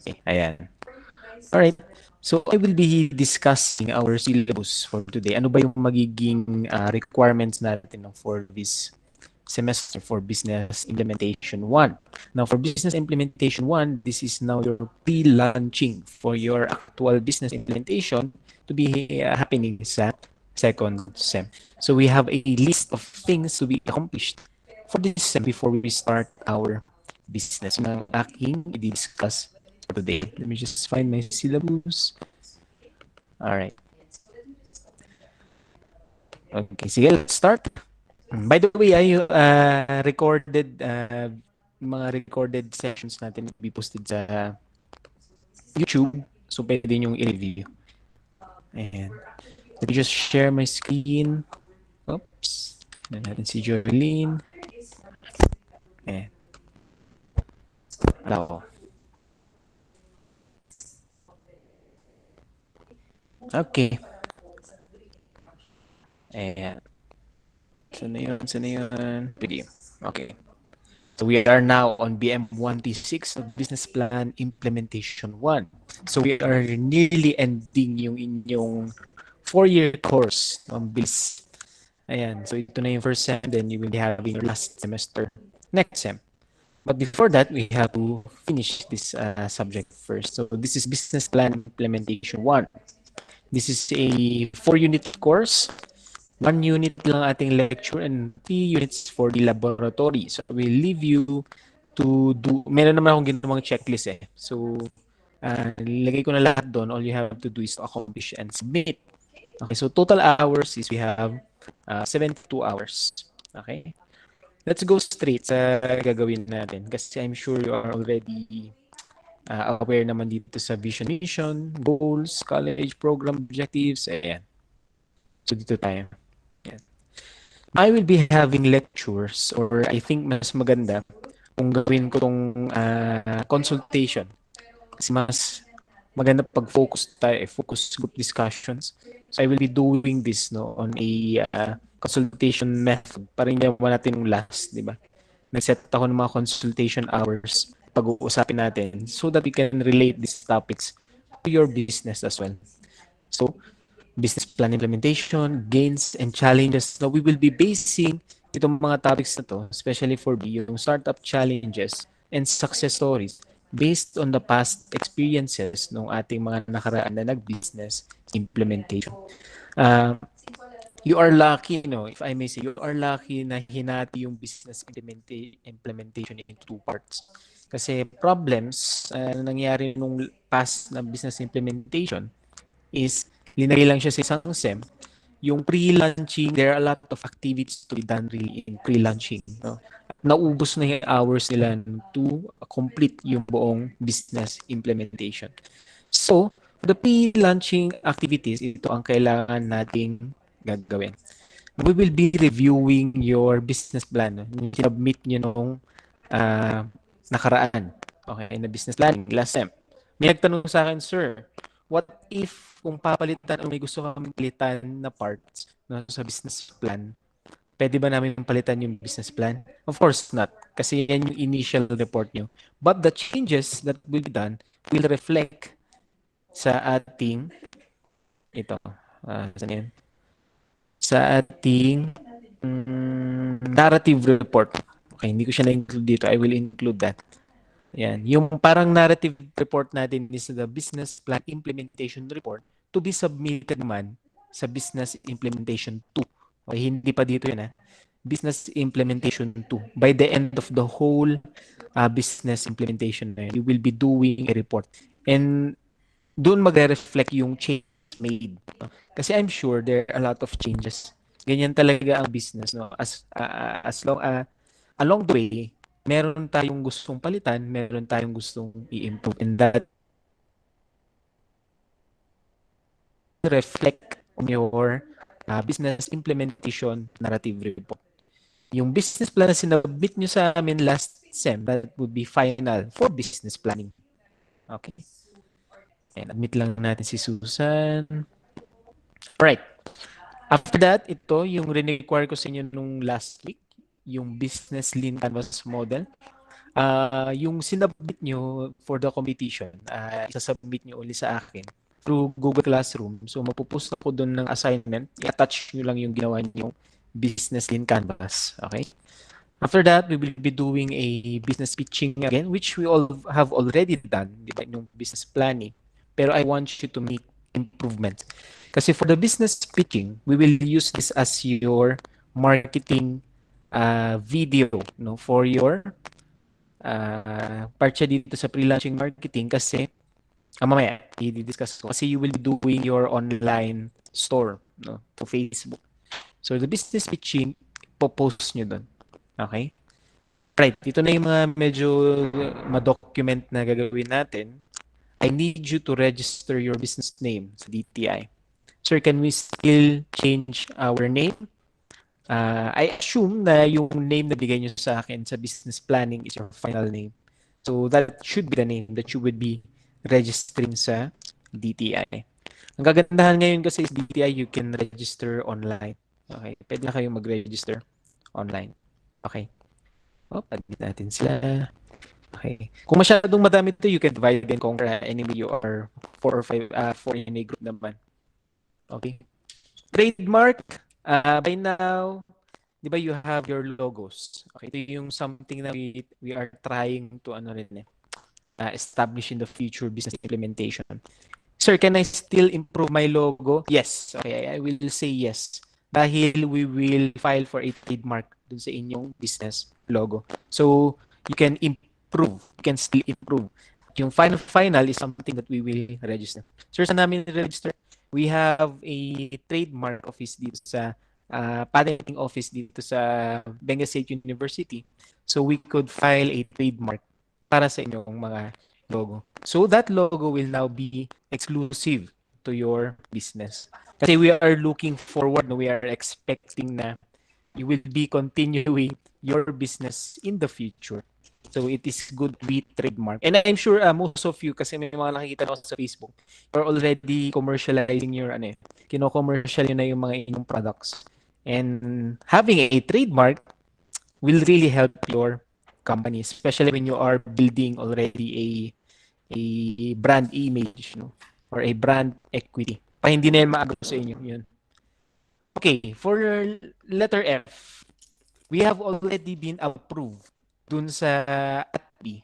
Okay, ayan. Alright. So, I will be discussing our syllabus for today. Ano ba yung magiging requirements natin for this semester for Business Implementation 1. Now, for Business Implementation 1, this is now your pre-launching for your actual business implementation to be happening sa second sem. So, we have a list of things to be accomplished for this sem before we start our business. Yung ang aking i-discuss for today. Let me just find my syllabus. Alright. Okay, sige, let's start. By the way, I recorded mga recorded sessions natin will be posted sa YouTube. So, pwede nyo i-review. Ayan. Let me just share my screen. Oops. Tignan natin si Jovelyn. Ayan. Wala ko. Okay. Ayan. Saan na yun? Saan na yun? Video. Okay. So we are now on BM1T6 of Business Plan Implementation 1. So we are nearly ending yung inyong 4-year course. Ang bilis. Ayan. So ito na yung first sem, then you will be having your last semester next sem. But before that, we have to finish this subject first. So this is Business Plan Implementation 1. This is a 4-unit course. 1 unit lang ating lecture and 3 units for the laboratory. So we leave you to do, meron naman akong ginawang checklist eh. So nilagay ko na lahat doon. All you have to do is to accomplish and submit. Okay, so total hours is we have 72 hours. Okay? Let's go straight sa gagawin natin kasi I'm sure you are already aware naman dito sa vision, mission, goals, college program objectives. Ayan. So dito tayo. Ayan. I will be having lectures or I think mas maganda kung gawin ko tong consultation. Kasi mas maganda pag focus tayo, focus group discussions. So I will be doing this on a consultation method. Parang ginawa natin yung last, di ba? Nag-set ako ng mga consultation hours pag-uusapin natin so that we can relate these topics to your business as well. So, business plan implementation, gains and challenges. So, we will be basing itong mga topics na to, especially for yung startup challenges and success stories based on the past experiences ng ating mga nakaraan na nag-business implementation. You are lucky, if I may say, you are lucky na hinati yung business implementation into 2 parts. Kasi problems na nangyari nung past na business implementation is linagay lang siya sa isang SEM. Yung pre-launching, there are a lot of activities to be done really in pre-launching. No? Naubos na yung hours nila to complete yung buong business implementation. So, the pre-launching activities, ito ang kailangan nating gagawin. We will be reviewing your business plan. Yung sinubmit nyo nung nakaraan. Okay, na business planning, last sem. May nagtanong sa akin, sir, what if kung papalitan o may gusto kami palitan na parts sa business plan, pwede ba namin palitan yung business plan? Of course not, kasi yan yung initial report nyo. But the changes that will be done will reflect sa ating ito. Saan yan? Sa ating narrative report. Okay, hindi ko siya na-include dito. I will include that. Yan. Yung parang narrative report natin is the business plan implementation report to be submitted naman sa business implementation 2. Okay, hindi pa dito yun business implementation 2. By the end of the whole business implementation na yun, you will be doing a report. And doon magre-reflect yung change made. Kasi I'm sure there are a lot of changes. Ganyan talaga ang business. No? As long along the way, meron tayong gustong palitan, meron tayong gustong i-improve. And that reflect on your business implementation narrative report. Yung business plan na sinabit nyo sa amin last sem, that would be final for business planning. Okay. And admit lang natin si Susan. Right. After that, ito yung require ko sa inyo nung last week, yung business lean canvas model. yung sinubmit nyo for the competition, isasubmit nyo uli sa akin through Google Classroom. So, mapupost ako doon ng assignment. I-attach nyo lang yung ginawa nyo business in Canvas. Okay? After that, we will be doing a business pitching again, which we all have already done, di ba, yung business planning. Pero I want you to make improvements. Kasi for the business pitching, we will use this as your marketing video, no, for your part siya dito sa pre-launching marketing kasi mamaya i-discuss ko kasi you will be doing your online store, no, to Facebook. So the business pitching, po-post nyo doon. Okay? Right, ito na yung mga medyo ma-document na gagawin natin. I need you to register your business name sa DTI. Sir, can we still change our name? I assume na yung name na bigay nyo sa akin sa business planning is your final name. So that should be the name that you would be registering sa DTI. Ang kagandahan ngayon kasi is DTI, you can register online. Okay, pwede na kayong mag-register online. Okay. Oh, admit natin sila. Okay. Kung masyadong madami ito, you can divide and conquer. Anyway, you are 4 or 5, 4 in a group naman. Okay. Trademark, by now, di ba you have your logos. Okay, ito yung something na we are trying to establish in the future business implementation. Sir, can I still improve my logo? Yes. Okay, I will say yes. Dahil we will file for a trademark dun sa inyong business logo. So, you can improve. You can still improve. Yung final is something that we will register. Sir, saan namin register? We have a trademark office dito sa patenting office dito sa Benguet State University. So, we could file a trademark para sa inyong mga logo. So that logo will now be exclusive to your business. Kasi we are looking forward, we are expecting na you will be continuing your business in the future. So it is good to be trademark. And I'm sure most of you, kasi may mga nakikita ko sa Facebook, you're already commercializing your kino-commercial yun na yung mga inyong products. And having a trademark will really help your company, especially when you are building already a brand image, no? Or a brand equity. Pa hindi na yan maagaw sa inyo. Yun. Okay, for letter F, we have already been approved dun sa ATB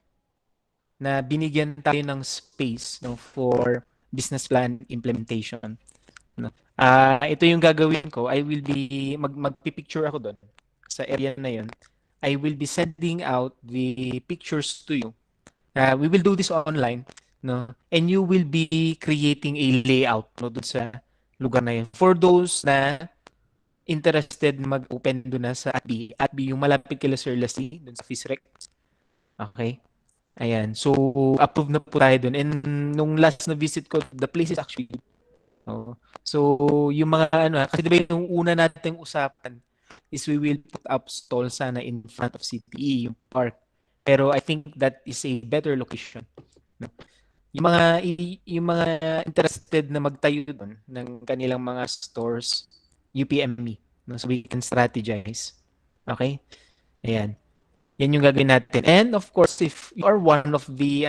na binigyan tayo ng space, no, for business plan implementation. No? Ito yung gagawin ko. I will be magpipicture ako doon sa area na yun. I will be sending out the pictures to you. We will do this online, no? And you will be creating a layout, no, doon sa lugar na yun. For those na interested mag-open doon na sa ATB yung malapit kila Sir Lassie, doon sa FISREC. Okay? Ayan. So, approve na po tayo doon. And nung last na visit ko, the place is actually good. No? So, yung mga kasi diba yung una nating usapan is we will put up stall sana in front of CTE, yung park. Pero I think that is a better location. No? Yung mga interested na magtayo doon ng kanilang mga stores, UPM me, no? So we can strategize. Okay? Ayan. Yan yung gagawin natin. And of course, if you are one of the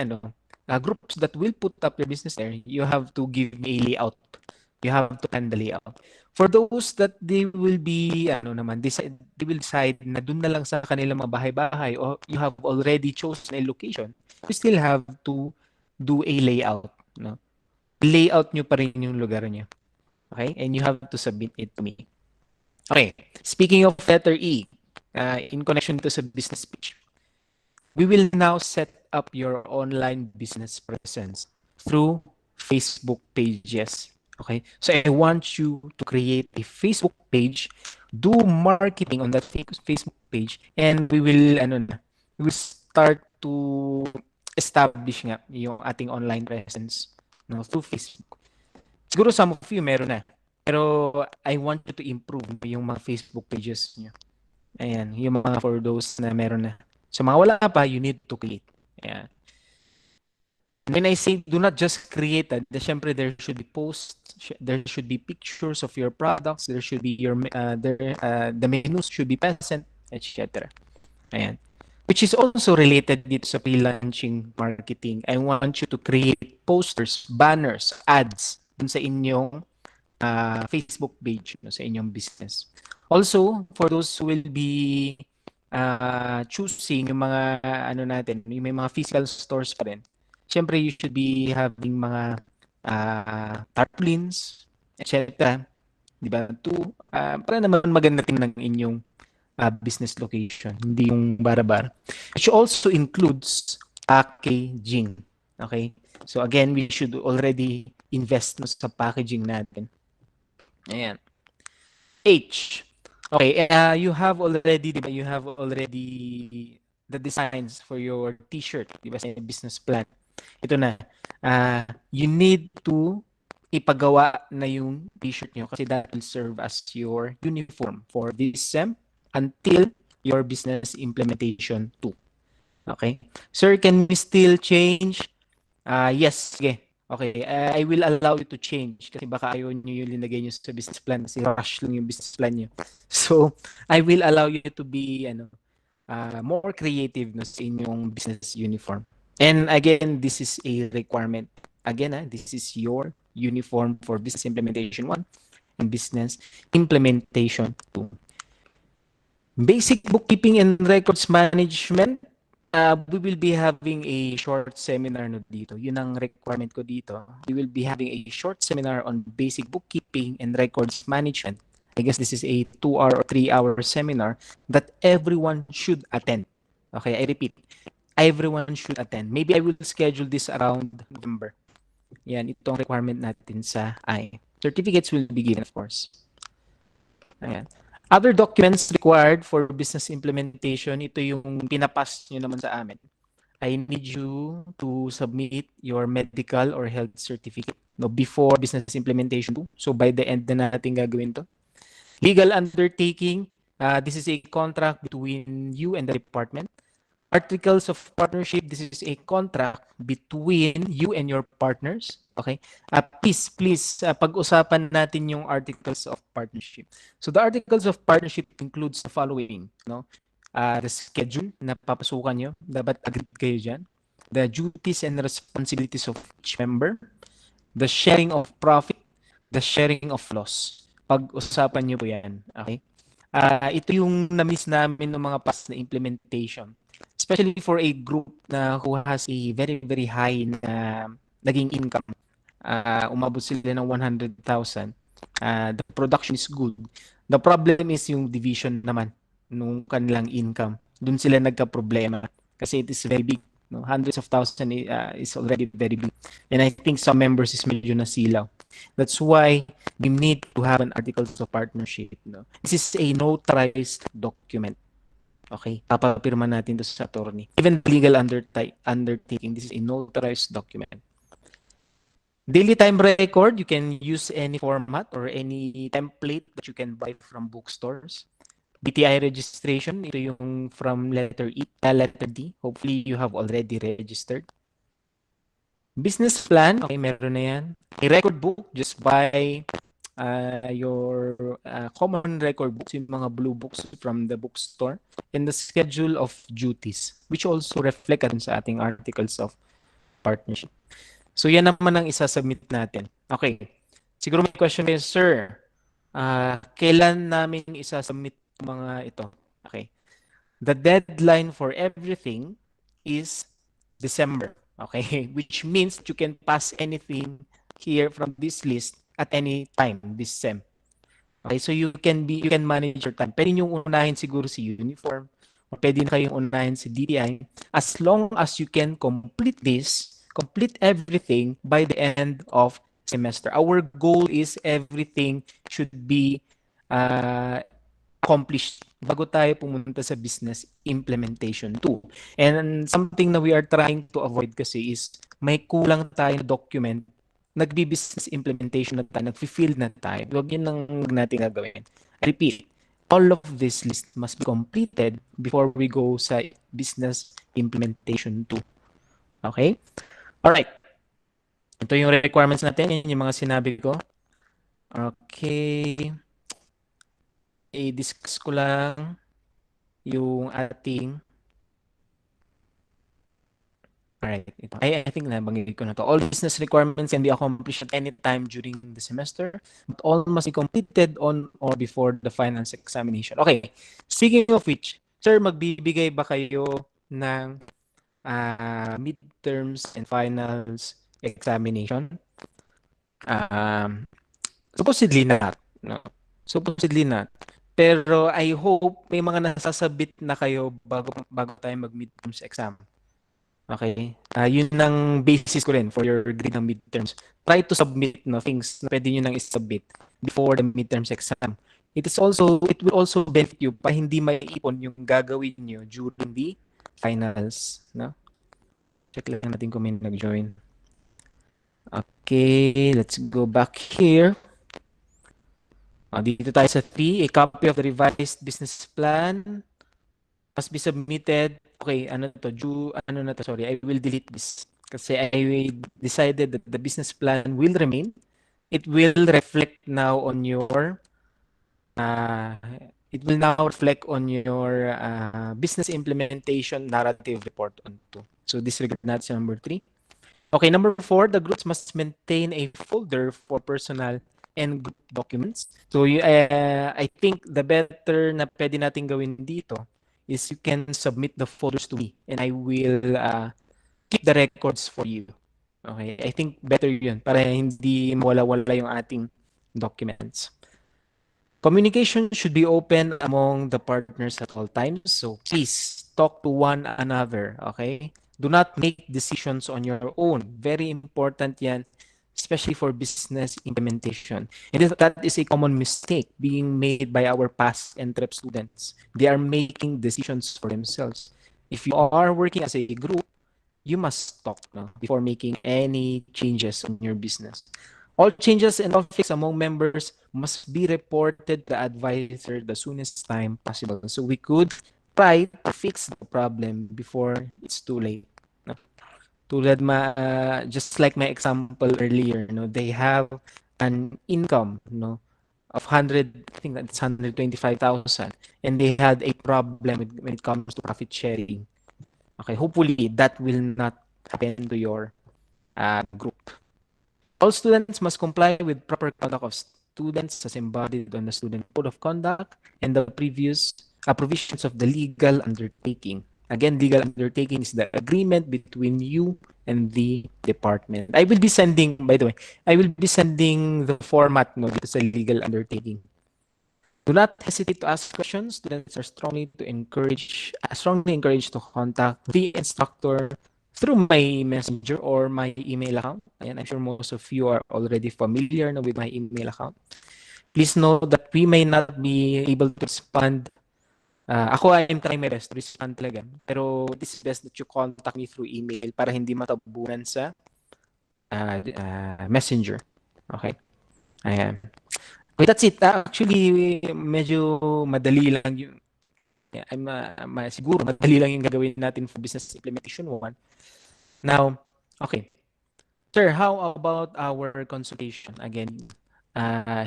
groups that will put up your business there, you have to give me a layout. You have to plan the layout. For those that they will be they will decide na doon na lang sa kanilang mga bahay-bahay or you have already chosen a location, you still have to do a layout, no? Layout nyo pa rin yung lugar nyo. Okay? And you have to submit it to me. Okay. Speaking of letter E, in connection to sa business pitch, we will now set up your online business presence through Facebook pages. Okay, so I want you to create a Facebook page, do marketing on that Facebook page, and we will we will start to establish nga yung ating online presence, no, through Facebook. Siguro some of you meron na, pero I want you to improve yung mga Facebook pages niyo. Ayan, yung mga for those na meron na. So mga wala pa, you need to create. Ayan. When I say do not just create that, syempre there should be posts, there should be pictures of your products, there should be your the menus should be present, etc. Ayan. which is also related dito sa pre-launching marketing. I want you to create posters, banners, ads dun sa inyong Facebook page, no, sa inyong business. Also, for those who will be choosing yung mga ano natin, yung may mga physical stores pa rin. Siyempre, you should be having mga tarpaulins, etc. Di ba? Para naman maganda tingnan ng inyong business location, hindi yung bara-bara. Which also includes packaging. Okay? So again, we should already invest no, sa packaging natin. Ayan. H. Okay, you have already, di ba, you have already the designs for your t-shirt, di ba, sa business plan. Ito na. You need to ipagawa na yung t-shirt nyo kasi that will serve as your uniform for this SEM until your business implementation 2. Okay? Sir, can we still change? Yes, sige. Okay, I will allow you to change kasi baka ayaw nyo yung linagay nyo sa business plan kasi rush lang yung business plan nyo. So, I will allow you to be more creative no, sa inyong business uniform. And again, this is a requirement. Again, this is your uniform for business implementation 1 and business implementation 2. Basic bookkeeping and records management, we will be having a short seminar no dito. Yun ang requirement ko dito. We will be having a short seminar on basic bookkeeping and records management. I guess this is a 2-hour or 3-hour seminar that everyone should attend. Okay, I repeat, everyone should attend. Maybe I will schedule this around November. Yan, itong requirement natin sa I. Certificates will be given, of course. Ayan. Other documents required for business implementation, ito yung pinapas nyo naman sa amin. I need you to submit your medical or health certificate no, before business implementation 2. So by the end na natin gagawin to. Legal undertaking, this is a contract between you and the department. Articles of partnership, this is a contract between you and your partners. Okay? Please, pag-usapan natin yung articles of partnership. So the articles of partnership includes the following. No? The schedule na papasukan nyo. Dapat agreed kayo dyan. The duties and responsibilities of each member. The sharing of profit. The sharing of loss. Pag-usapan nyo po yan. Okay? Ito yung na-miss namin ng mga past na implementation. Especially for a group na who has a very, very high na naging income. Umabot sila ng 100,000. The production is good. The problem is yung division naman nung kanilang income. Doon sila nagka-problema kasi it is very big. No? Hundreds of thousands is already very big. And I think some members is medyo nasilaw. That's why we need to have an articles of partnership. No? This is a notarized document. Okay, papapirma natin to sa attorney. Even legal undertaking, this is a notarized document. Daily time record, you can use any format or any template that you can buy from bookstores. BTI registration, ito yung from letter D. Hopefully, you have already registered. Business plan, okay, meron na yan. A record book, just buy your common record books, yung mga blue books from the bookstore, and the schedule of duties, which also reflect sa ating articles of partnership. So yan naman ang isasubmit natin. Okay. Siguro may question kayo, sir. Kailan namin isasubmit mga ito? Okay. The deadline for everything is December. Okay. Which means you can pass anything here from this list at any time this SEM. Okay, so you can manage your time. Pwede nyo unahin siguro si uniform o pwede na kayong unahin si DTI as long as you can complete everything by the end of semester. Our goal is everything should be accomplished bago tayo pumunta sa business implementation 2. And something na we are trying to avoid kasi is may kulang tayo na document, nagbi-business implementation na tayo, nag-field na tayo. Huwag yun ang natin gagawin. I repeat, all of this list must be completed before we go sa business implementation 2. Okay? Alright. Ito yung requirements natin. Yan yung mga sinabi ko. Okay. I-discuss ko lang yung ating Alright, ito. I think nabanggit ko na to. All business requirements can be accomplished at any time during the semester, but all must be completed on or before the finals examination. Okay, speaking of which, sir, magbibigay ba kayo ng midterms and finals examination? Um, Supposedly not, no? Supposedly not. Pero I hope may mga nasasabit na kayo bago tayo mag-midterms exam. Okay? Yun ang basis ko rin for your grade ng midterms. Try to submit no things na pwede nyo nang isubmit before the midterms exam. It will also benefit you para hindi maiipon yung gagawin nyo during the finals, no? Check lang natin kung may nag-join. Okay, let's go back here. Dito tayo sa 3, a copy of the revised business plan must be submitted. Okay, sorry, I will delete this. Kasi I decided that the business plan will remain. It will reflect now on your, business implementation narrative report on 2. So disregard natin sa number 3. Okay, number 4, the groups must maintain a folder for personal and group documents. So I think the better na pwede natin gawin dito is you can submit the folders to me and I will keep the records for you. Okay, I think better yun para hindi mawala-wala yung ating documents. Communication should be open among the partners at all times. So please talk to one another, okay? Do not make decisions on your own. Very important yan, especially for business implementation. And that is a common mistake being made by our past entrep students. They are making decisions for themselves. If you are working as a group, you must talk before making any changes on your business. All changes and conflicts among members must be reported to the advisor the soonest time possible. So we could try to fix the problem before it's too late. No? Just like my example earlier, they have an income, of 100, I think that's 125,000, and they had a problem when it comes to profit sharing. Okay, hopefully that will not happen to your group. All students must comply with proper conduct of students as embodied on the Student Code of Conduct and the previous provisions of the legal undertaking. Again, legal undertaking is the agreement between you and the department. I will be sending, by the way, the format dito sa legal undertaking. Do not hesitate to ask questions. Students are strongly encouraged to contact the instructor through my messenger or my email account. Ayan, I'm sure most of you are already familiar with my email account. Please know that we may not be able to respond. Ako, I am trying my best to respond talaga. Pero it is best that you contact me through email para hindi matabunan sa messenger. Okay? Ayan. Okay, that's it. Actually, medyo madali lang yung siguro madali lang yung gagawin natin for business implementation 1. Now, okay. Sir, how about our consultation? Again,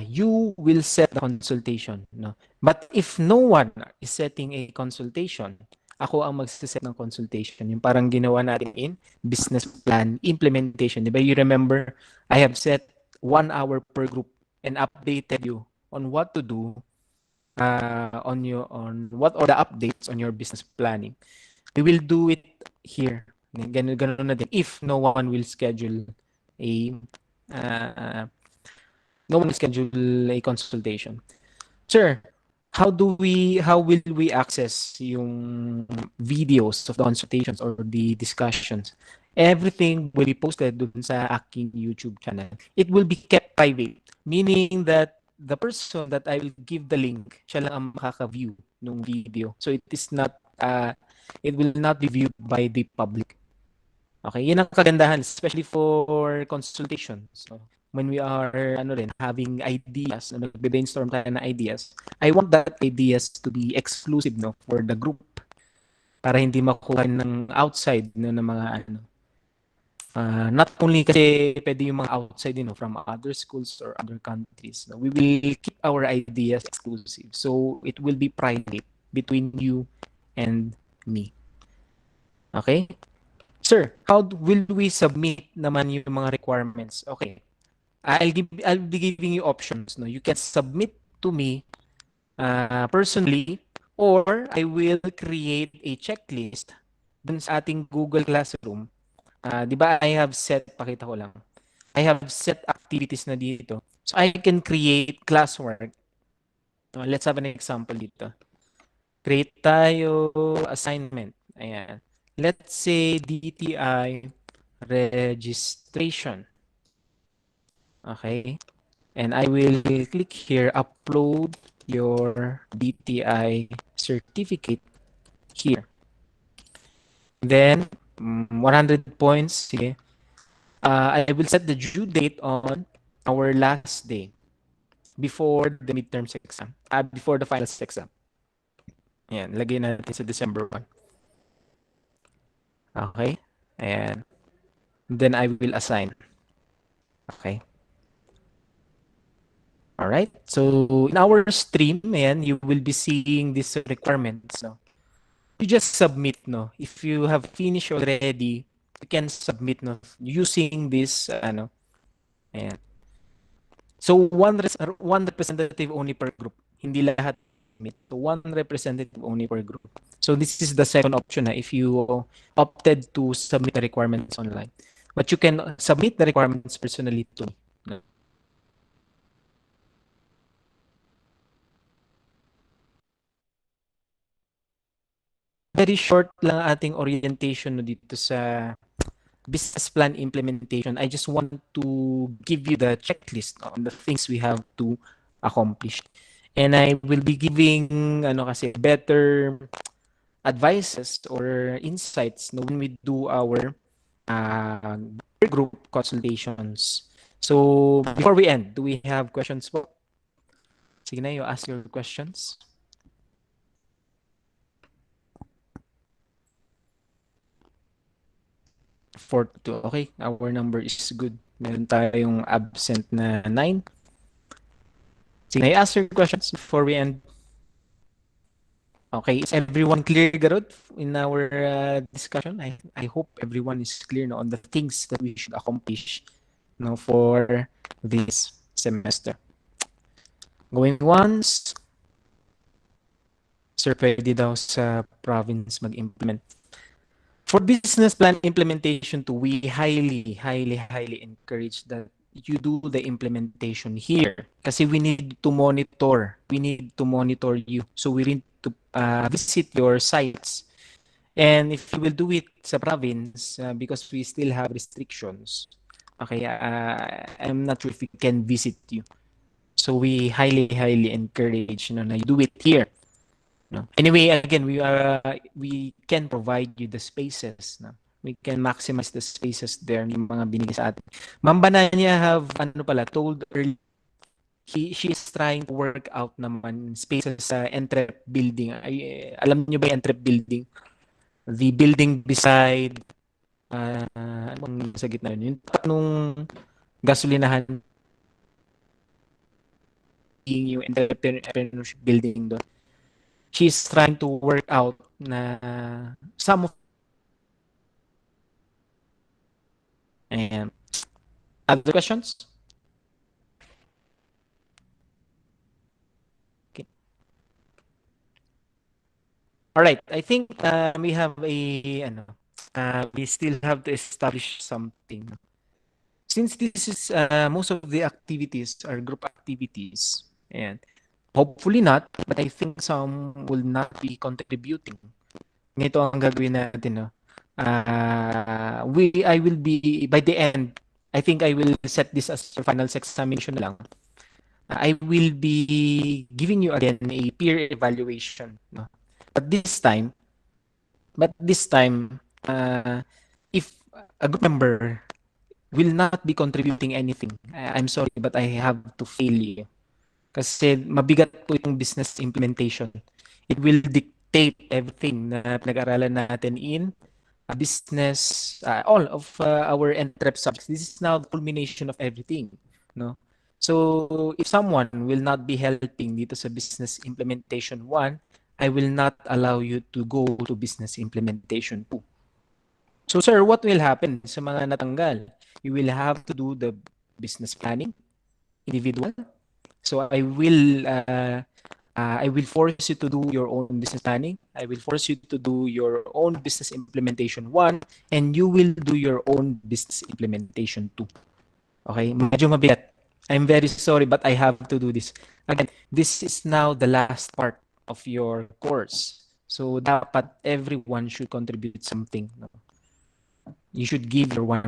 you will set the consultation, no? But if no one is setting a consultation, ako ang magsiset ng consultation. Yung parang ginawa natin in business plan implementation. Diba? You remember, I have set 1 hour per group and updated you on what to do on what are the updates on your business planning. We will do it here. Ganun na din. If no one will schedule a consultation. Sir, how will we access yung videos of the consultations or the discussions? Everything will be posted dun sa aking YouTube channel. It will be kept private, meaning that the person that I will give the link, siya lang ang makaka-view ng video. So it will not be viewed by the public. Okay, yun ang kagandahan, especially for consultation. So, when we are having ideas, nagbe-brainstorm tayo na ideas, I want that ideas to be exclusive for the group para hindi makuha ng outside ng mga not only kasi pwede yung mga outside from other schools or other countries. We will keep our ideas exclusive. So it will be private between you and me. Okay? Sir, how will we submit naman yung mga requirements? Okay. I'll be giving you options. No, you can submit to me personally, or I will create a checklist dun sa ating Google Classroom. Di ba I have set, pakita ko lang. I have set activities na dito. So I can create classwork. Let's have an example dito. Create tayo assignment. Ayan. Let's say DTI registration. Okay. And I will click here, upload your DTI certificate here. Then, 100 points. Sige. I will set the due date on our last day before the midterms exam. Before the finals exam. Ayan, lagay natin sa December 1. Okay? Ayan. Then I will assign. Okay? Alright? So, in our stream, ayan, you will be seeing these requirements. No? You just submit, no? If you have finished already, you can submit, no? Using this, ayan. So, one representative only per group. Hindi lahat submit. So, one representative only per group. So, this is the second option na if you opted to submit the requirements online. But you can submit the requirements personally to me. Very short lang ating orientation no, dito sa business plan implementation. I just want to give you the checklist on the things we have to accomplish. And I will be giving kasi better advices or insights no, when we do our group consultations. So before we end, do we have questions po? Sige na, you ask your questions. Okay, our number is good. Meron tayong absent na 9. Sige, I ask your questions before we end. Okay, is everyone clear, Garud, in our discussion? I hope everyone is clear no, on the things that we should accomplish no, for this semester. Going once. Sir, pwede daw sa province mag-implement. For business plan implementation too, we highly encourage that you do the implementation here. Kasi we need to monitor. We need to monitor you. So we need to visit your sites. And if you will do it sa province, because we still have restrictions, okay, I'm not sure if we can visit you. So we highly encourage na you do it here. No? Anyway, again, we can provide you the spaces. No? We can maximize the spaces there yung mga binigay sa atin. Ma'am Bananya have told earlier she is trying to work out naman spaces sa Entrep building. Alam niyo ba yung Entrep building? The building beside ano sa gitna yun? Yung nung gasolinahan yung entrepreneurship building doon. She's trying to work out na some of and other questions? Okay. All right. I think we have we still have to establish something. Since this is most of the activities are group activities, and hopefully not, but I think some will not be contributing. Ganito ang gagawin natin, no? I will be, by the end, I think I will set this as your final examination lang. I will be giving you again a peer evaluation. No? But this time, if a group member will not be contributing anything, I'm sorry, but I have to fail you. Kasi mabigat po yung business implementation. It will dictate everything na pinag-aralan natin in business, all of our entrep subjects. This is now the culmination of everything. No? So, if someone will not be helping dito sa business implementation 1, I will not allow you to go to business implementation 2. So sir, what will happen sa mga natanggal? You will have to do the business planning, individual. So I will force you to do your own business planning. I will force you to do your own business implementation 1, and you will do your own business implementation 2. Okay? Medyo mabigat. I'm very sorry, but I have to do this. Again, this is now the last part of your course. So dapat everyone should contribute something. No? You should give your 100%.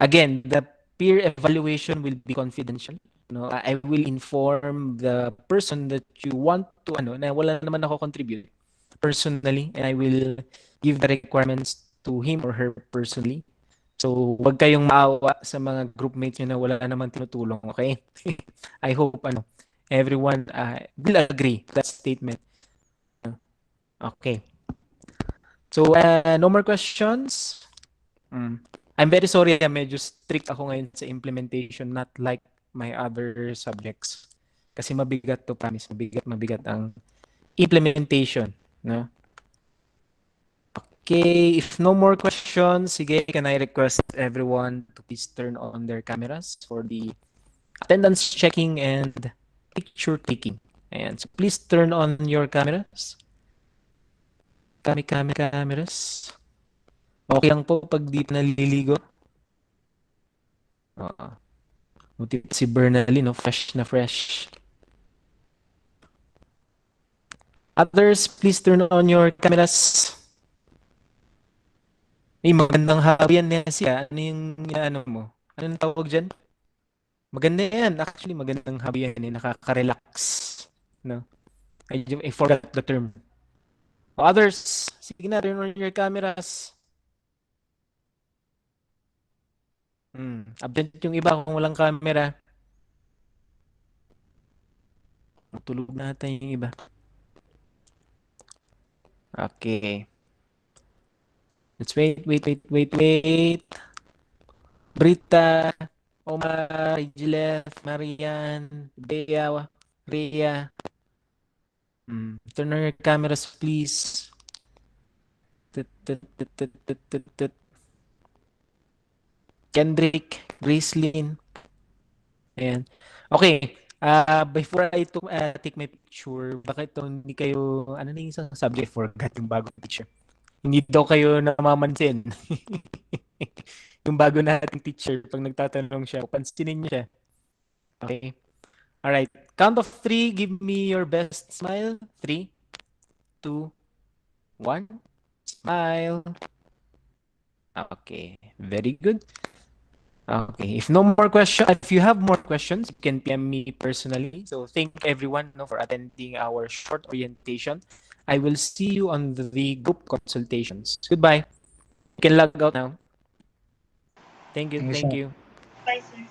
Again, the peer evaluation will be confidential. No, I will inform the person that you want to na wala naman ako contribute personally, and I will give the requirements to him or her personally. So, wag kayong maawa sa mga groupmates nyo na wala naman tinutulong, okay? I hope everyone will agree to that statement. Okay. So, no more questions? I'm very sorry, medyo strict ako ngayon sa implementation, not like my other subjects. Kasi mabigat to, promise. Mabigat ang implementation. No? Okay, if no more questions, sige, can I request everyone to please turn on their cameras for the attendance checking and picture taking. Ayan, so please turn on your cameras. Cameras. Okay lang po pag di pa naliligo. Buti si Bernally, no? Fresh na fresh. Others, please turn on your cameras. Magandang hobby yan, Nessie. Ano yung ano mo? Ano yung tawag dyan? Maganda yan. Actually, magandang hobby yan. Nakaka-relax. No? I forgot the term. Others, sige na, turn on your cameras. Absent yung iba kung walang camera. Matulog natin yung iba. Okay. Let's wait. Brita, Omar, Gilef, Marian, Bea, Rhea. Turn on your cameras, please. Kendrick, Gracelyn. Ayan. Okay. Before I take my picture, bakit hindi kayo, ano na yung isang subject? Forgot yung bagong teacher. Hindi daw kayo namamansin. Yung bago nating teacher, pag nagtatanong siya, pansinin niyo siya. Okay? Alright. Count of 3, give me your best smile. 3, 2, 1. Smile. Okay. Very good. Okay. If you have more questions, you can PM me personally. So thank everyone for attending our short orientation. I will see you on the group consultations. Goodbye. You can log out now. Thank you. Thank you, Thank sir. you. Bye, sir.